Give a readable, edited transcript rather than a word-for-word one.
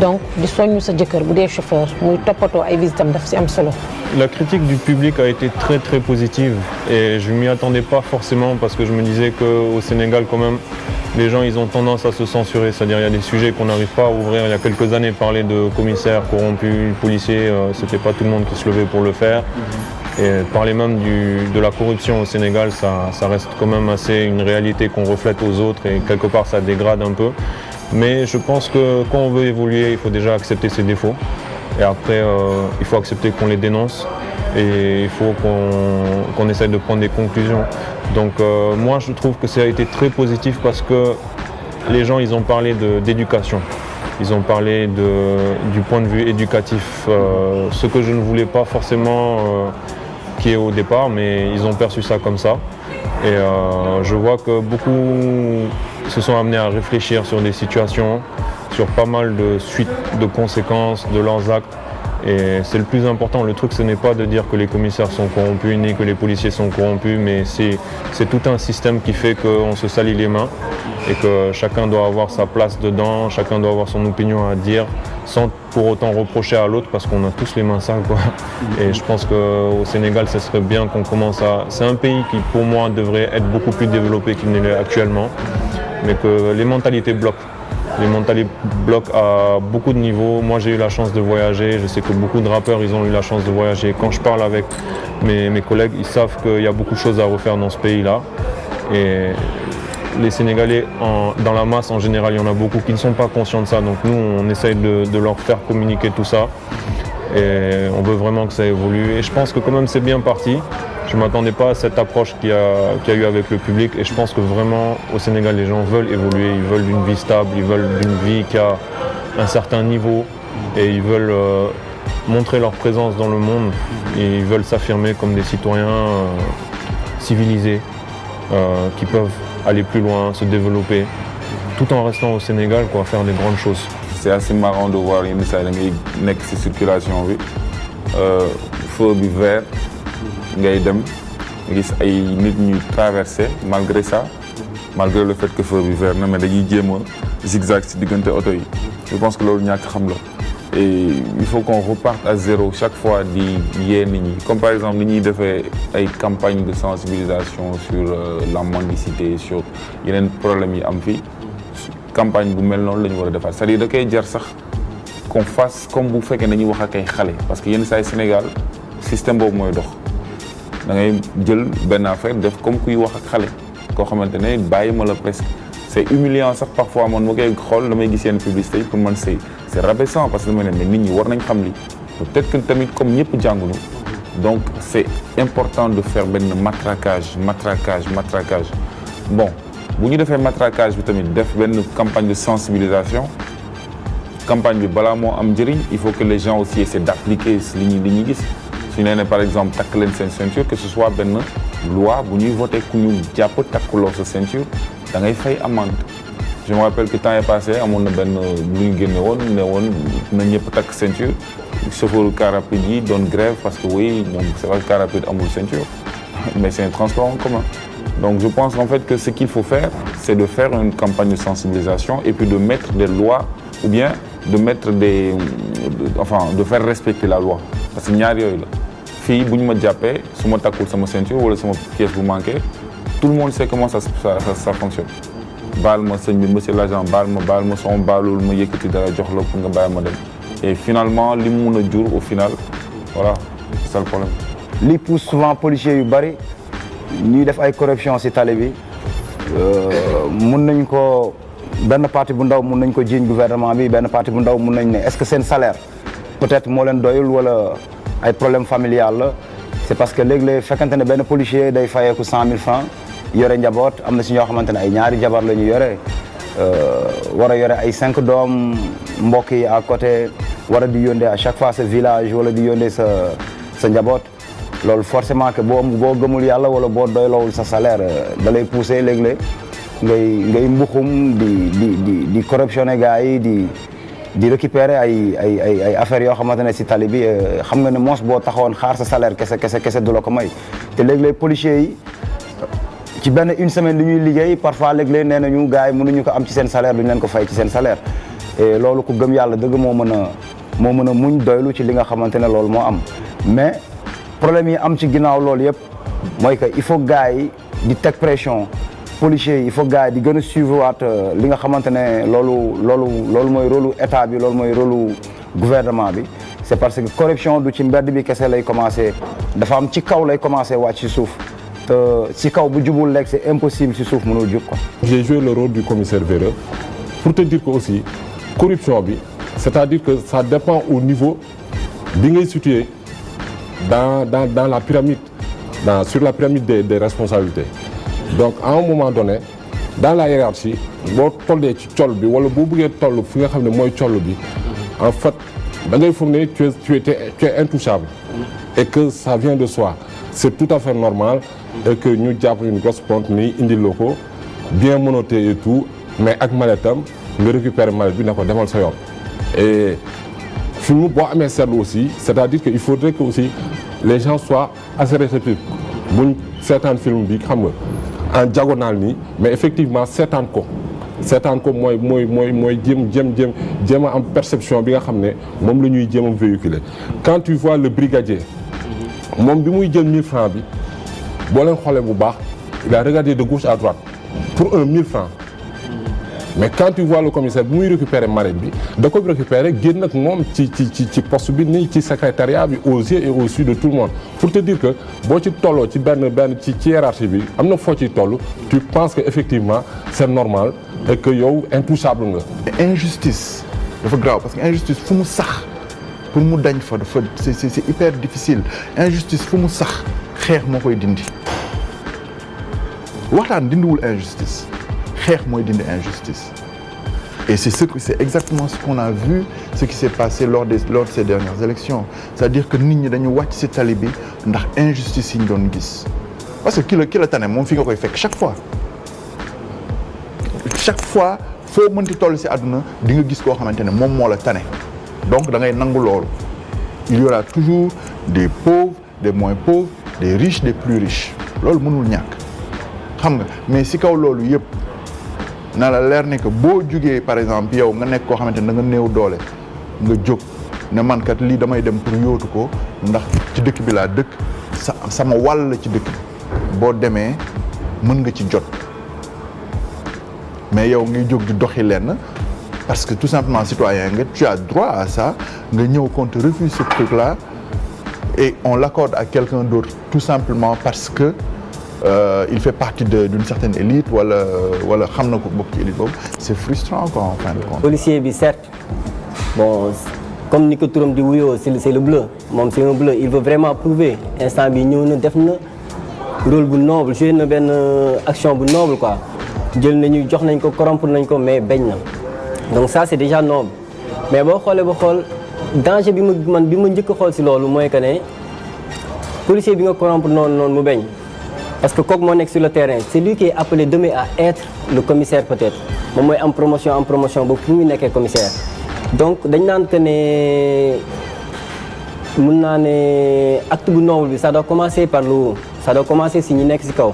donc di soññu sa jëkkër bu dee chauffeur muy toppatoo ay visitam daf si am solo. La critique du public a été très très positive et je m'y attendais pas forcément parce que je me disais qu'au Sénégal quand même les gens ils ont tendance à se censurer, c'est-à-dire il y a des sujets qu'on n'arrive pas à ouvrir. Il y a quelques années parler de commissaires corrompus, policiers, c'était pas tout le monde qui se levait pour le faire. Et parler même de la corruption au Sénégal, ça reste quand même assez une réalité qu'on reflète aux autres et quelque part ça dégrade un peu. Mais je pense que quand on veut évoluer, il faut déjà accepter ses défauts. Et après, il faut accepter qu'on les dénonce et il faut qu'on essaye de prendre des conclusions. Donc moi, je trouve que ça a été très positif parce que les gens, ils ont parlé d'éducation. Ils ont parlé du point de vue éducatif, ce que je ne voulais pas forcément qu'il y ait au départ, mais ils ont perçu ça comme ça. Et je vois que beaucoup se sont amenés à réfléchir sur des situations, sur pas mal de suites, de conséquences de leurs actes. Et c'est le plus important. Le truc, ce n'est pas de dire que les commissaires sont corrompus, ni que les policiers sont corrompus, mais c'est tout un système qui fait qu'on se salit les mains et que chacun doit avoir sa place dedans, chacun doit avoir son opinion à dire, sans pour autant reprocher à l'autre, parce qu'on a tous les mains sales, quoi. Et je pense qu'au Sénégal, ce serait bien qu'on commence à... C'est un pays qui, pour moi, devrait être beaucoup plus développé qu'il ne l'est actuellement, mais que les mentalités bloquent. Les mentalités bloquent à beaucoup de niveaux. Moi, j'ai eu la chance de voyager. Je sais que beaucoup de rappeurs, ils ont eu la chance de voyager. Quand je parle avec mes collègues, ils savent qu'il y a beaucoup de choses à refaire dans ce pays-là. Et les Sénégalais, dans la masse en général, il y en a beaucoup qui ne sont pas conscients de ça. Donc nous, on essaye de leur faire communiquer tout ça. Et on veut vraiment que ça évolue. Et je pense que quand même, c'est bien parti. Je ne m'attendais pas à cette approche qu'il y a eu avec le public et je pense que vraiment au Sénégal les gens veulent évoluer, ils veulent une vie stable, ils veulent une vie qui a un certain niveau et ils veulent montrer leur présence dans le monde et ils veulent s'affirmer comme des citoyens civilisés qui peuvent aller plus loin, se développer tout en restant au Sénégal, quoi, faire des grandes choses. C'est assez marrant de voir yenn saa yi da ngay nekk ci circulation bi feu bi vert ngay dem gis ay nit ñuy traverser malgré ça malgré le fait que feu bi vert na mais dañuy jéem a zigzag ci diggante oto yi je pense que loolu ñàkk xam la et il faut qu'on reparte à zéro chaque fois di yee nit ñi comme par exemple ni ñuy defee ay campagne de sensibilisation sur la mendicité sur yeneen problèmes yi am fii campagne bu mel noonu la ñu war a defaat c'est-à-dire da koy jar sax qu'on fasse comme bu fekkee dañuy wax ak ay xale parce que yenn saa yi Sénégal système boobu mooy dox da ngay jël benn affaire def comme kuy wax ak xale koo xamante ne bàyyi ma la presque c'est humiliant sax parfois man ma koy xool damay gis yenn publicité yi pour man c'est rabaissant parce que dama ne mais nit ñi war nañ xam li peut-être que tamit comme ñëpp jànguñu donc c'est important de faire benn matraquage bon bu ñu defee matraquage bi tamit def benn campagne de sensibilisation campagne bi balaa moo am njëriñ il faut que les gens aussi essaient d'appliquer li ñuy gis su ñu nee par exemple takk leen seen ceinture que ce soit benn loi bu ñuy voté ku ñu jàpp takkuloo sa ceinture da ngay fay amende. Je me rappelle que temps est passé amoon na benn lu ñu génne woon ne woon na ñëpp takk ceinture chauffeur car rapide yi doon grève parce que oui donc c'est vrai que car rapide amul ceinture mais c'est un transport en commun. Donc je pense en fait que ce qu'il faut faire c'est de faire une campagne de sensibilisation et puis de mettre des lois ou bien de mettre de faire respecter la loi parce que ñaar yooyu la fii bu ñu ma jàppee su ma takkul sama ceinture wala sama pièce bu manqué tout le monde sait comment ça fonctionne baal ma sëñ bi monsieur l'agent baal ma son baalul ma yëkkati dara jox la pour nga bàyyi ma dem et finalement li mu mun a jur au final voilà c'est ça le problème. li pousse souvent policiers yu bari ñuy def ay corruption ci tali bi mun nañ ko benn partie bu ndaw mun nañ ko jiiñ gouvernement bi benn partie bu ndaw mun nañ ne est-ce que seen salaire peut-être moo leen doyul wala ay problème familial la c'est parce que léeg-léeg fekkante ne benn policier day fayeeku 100 000 francs yore njaboot am na si ñoo xamante ne ay ñaari jabar la ñu yore war a yore ay 5 doom mbokk yi à côté war a di yóndee à chaque fois sa village wala di yóndee sa njaboot loolu forcément que boo gëmul yàlla wala boo doylawul sa salaire da lay pousser léeg-léeg ngay mbuxum di corruptionner gars yi di récupérer ay affaires yoo xamante ne si tali bi xam nga ne mos boo taxawoon xaar sa salaire kese du la ko may te léeg-léeg policiers yi ci benn une semaine li ñuy liggéey parfois léeg-léeg nee nañu gars yi mënuñu ko am ci seen salaire duñu leen ko fay ci seen salaire et loolu ku gëm yàlla dëgg moo mën a muñ doylu ci li nga xamante ne loolu moo am mais problème yi am ci ginnaaw loolu yëpp mooy que il faut gars yi di teg pression policiers yi il faut gars yi di gën a suivre waat li nga xamante ne loolu mooy rôle état bi loolu mooy rôle gouvernement bi c'est parce que corruption du ci mbedd bi kese lay commencé dafa am ci kaw lay commencé wàcc ci suuf te ci kaw bu jubul lekk c'est impossible ci suuf mënul jub quoi. J'ai joué le rôle du commissaire Véreux pour te dire que aussi corruption bi c'est-à-dire que ça dépend au niveau bi ngay situé dans la pyramide sur la pyramide des responsabilités. Donc à un moment donné dans la hiérarchie boo tollee ci col bi wala boo bëggee toll fi nga xam ne mooy col bi en fait da ngay foog ne tu es intouchable et que ça vient de soi. C'est tout à fait normal et que ñu jàpp une grosse ponte ni indil la ko bien menotté et tout mais ak maletam nga récupérer mallette bi ne ko demal sa yoon. Et film boo amee seetlu aussi c'est-à-dire que il faudrait que aussi les gens soient assez réceptifs buñ seetaan film bi xam nga en diagonale nii mais effectivement seetaan ko mooy jéem a am perception bi nga xam ne moom la ñuy jéem a véhiculer. Quand tu vois le brigadier moom bi muy jël 1000 francs bi boo leen xoolee bu baax il a regardé de gauche à droite pour un 1000 francs mais quand tu vois le commissaire bi muy récupérer marine bi da ko récupérer génn ak moom ci poste bi nii ci secrétariat bi aux yeux et au su de tout le monde pour te dire que boo ci tolloo ci benn ci hiérarchie bi am na foo ci toll tu penses que effectivement c'est normal et que yow intouchable nga. Injustice dafa grave parce que injustice fu mu sax pour mu dañ fa dafa c'est hyper difficile injustice fu mu sax xeex moo koy dindi waxtaan dindiwul injustice. xeex mooy dindi injustice et c'est exactement ce qu'on a vu ce qui s'est passé lors de ces dernières élections c'est-à-dire que nit ñi dañu wàcc ci tali bi ndax injustice yi ñu doon gis parce que ki la tane moom fi nga koy fekk chaque fois foo mënti toll ci àdduna di nga gis koo xamante ne moom moo la tane donc da ngay nangu loolu il y aura toujours des pauvres des moins pauvres des riches des plus riches loolu mënul ñàkk xam nga mais ci kaw loolu yëpp na la leer ne que boo jugee par exemple yow nga nekk koo xamante ne da nga néew doole nga jóg ne man kat lii damay dem pour yóotu ko ndax ci dëkk bi laa dëkk sama wàll la ci dëkk bi boo demee mën nga ci jot mais yow ngay jóg di doxi lenn parce que tout simplement citoyen nga tu as droit à ça nga ñëw qu'on te refuse ce truc là et on l'accorde à quelqu'un d'autre tout simplement parce que il fait partie d'une certaine élite wala xam na ko bokk ci élite boobu c'est frustrant quoi en fin de compte. Policier bi certes bon comme ni ko turam di wuyoo c'est le bleu moom c'est un bleu il veut vraiment prouver instant bi ñëw na def na rôle bu noble joué na benn action bu noble quoi jël nañu jox nañ ko corrompre nañ ko mais bañ na donc ça c'est déjà noble mais boo xoolee ba xool danger bi ma njëkk a xool si loolu mooy que ne policier bi nga corrompre noonu mu bañ. Parce que kooku moo nekk sur le terrain c'est lui qui est appelé demain à être le commissaire peut-être moom mooy am promotion ba fu muy nekkee commissaire donc dañ naan que ne mun naa ne acte bu noble bi ça doit commencer par le haut ça doit commencer si ñi nekk si kaw.